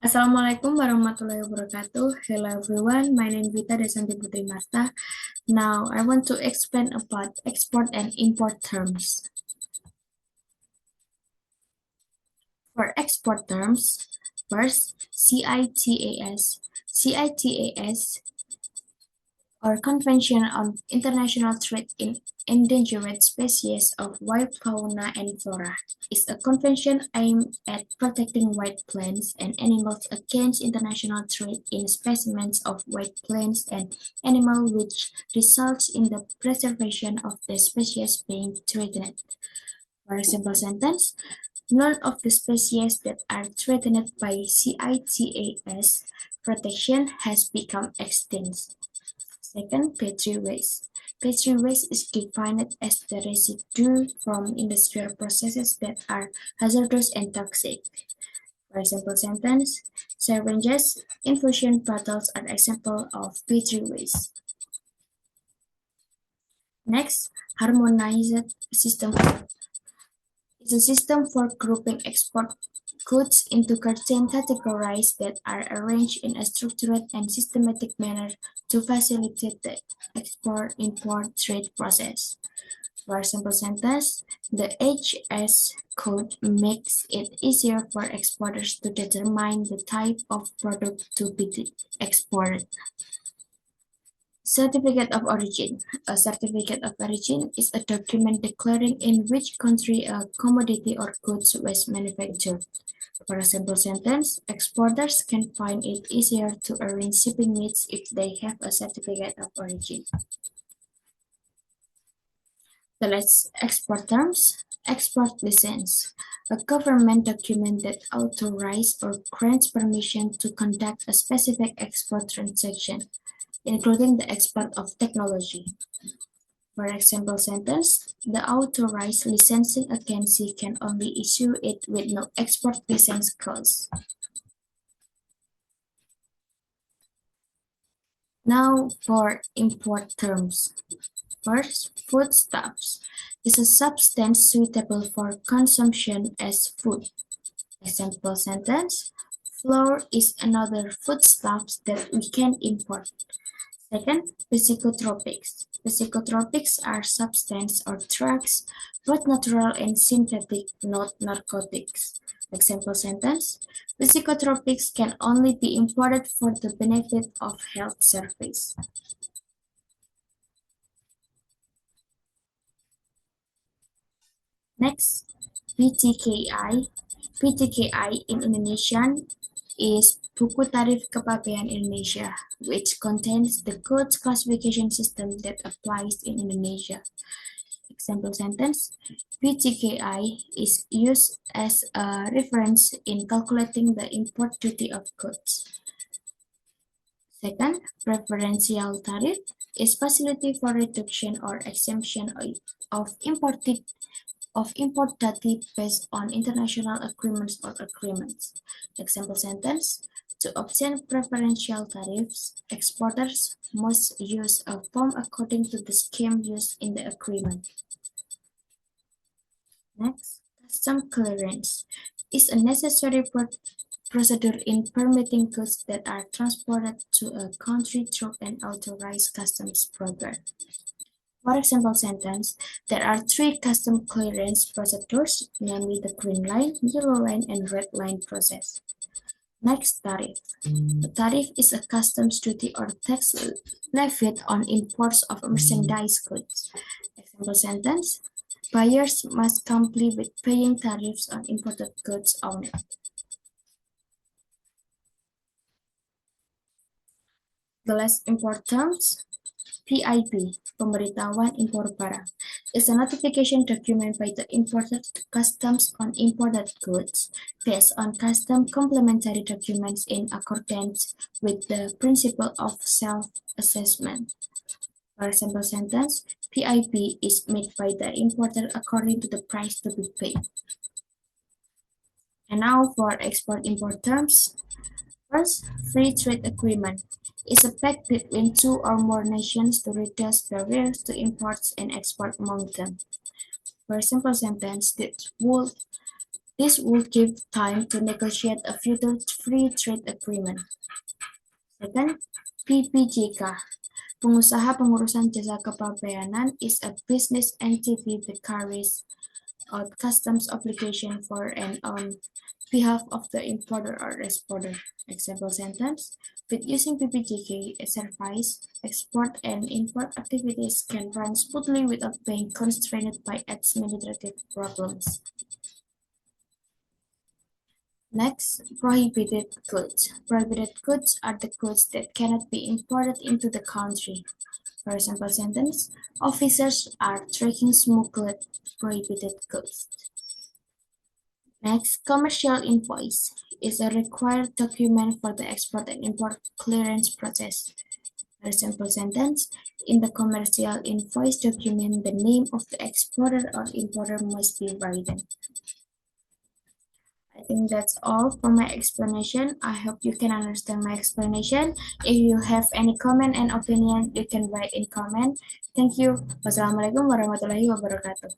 Assalamualaikum warahmatullahi wabarakatuh. Hello everyone, my name is Wita Desanti Putri Marta. Now I want to explain about export and import terms. For export terms, first CITAS. CITAS or Convention on International Trade in Endangered Species of Wild Fauna and Flora, is a convention aimed at protecting wild plants and animals against international trade in specimens of wild plants and animals, which results in the preservation of the species being threatened. For a simple sentence, none of the species that are threatened by CITAS protection has become extinct. Second, Petri waste. Petri waste is defined as the residue from industrial processes that are hazardous and toxic. For a simple sentence, syringes, infusion bottles are examples of Petri waste. Next, harmonized system is a system for grouping export goods into certain categories that are arranged in a structured and systematic manner to facilitate the export-import trade process. For a simple sentence, the HS code makes it easier for exporters to determine the type of product to be exported. Certificate of Origin. A certificate of origin is a document declaring in which country a commodity or goods was manufactured. For a simple sentence, exporters can find it easier to arrange shipping needs if they have a certificate of origin. The last export terms, export license, a government document that authorizes or grants permission to conduct a specific export transaction, including the export of technology. For example sentence, the authorized licensing agency can only issue it with no export license cost. Now for import terms. First, foodstuffs is a substance suitable for consumption as food. Example sentence, flour is another foodstuff that we can import. Second, psychotropics. Psychotropics are substances or drugs, both natural and synthetic, not narcotics. Example sentence, psychotropics can only be imported for the benefit of health service. Next, PTKI. PTKI in Indonesian is Buku Tarif Kepabean Indonesia, which contains the goods classification system that applies in Indonesia. Example sentence, PTKI is used as a reference in calculating the import duty of goods. Second, preferential tariff is facility for reduction or exemption of import duty based on international agreements or agreements. Example sentence, to obtain preferential tariffs, exporters must use a form according to the scheme used in the agreement. Next, custom clearance is a necessary procedure in permitting goods that are transported to a country through an authorized customs program. For example sentence, there are three custom clearance procedures, namely the green line, yellow line, and red line process. Next, tariff. A tariff is a customs duty or tax levied on imports of merchandise goods. Example sentence, buyers must comply with paying tariffs on imported goods only. The last import terms, PIB, Pemberitahuan Impor Barang, is a notification document by the importer to customs on imported goods based on custom complementary documents in accordance with the principle of self-assessment. For example sentence, PIB is made by the importer according to the price to be paid. And now for export-import terms. First, free trade agreement is a pact between two or more nations to reduce barriers to imports and export among them. For a simple sentence, this would This would give time to negotiate a future free trade agreement. Second, PPJK. Pengusaha Pengurusan Jasa Kepabeanan is a business entity that carries out customs obligation for and on behalf of the importer or exporter. Example sentence: with using PPJK service, export and import activities can run smoothly without being constrained by administrative problems. Next, prohibited goods. Prohibited goods are the goods that cannot be imported into the country. For example sentence, officers are tracking smuggled prohibited goods. Next, commercial invoice is a required document for the export and import clearance process. For example sentence, in the commercial invoice document, the name of the exporter or importer must be written. I think that's all for my explanation. I hope you can understand my explanation. If you have any comment and opinion, you can write in comment. Thank you. Wassalamualaikum warahmatullahi wabarakatuh.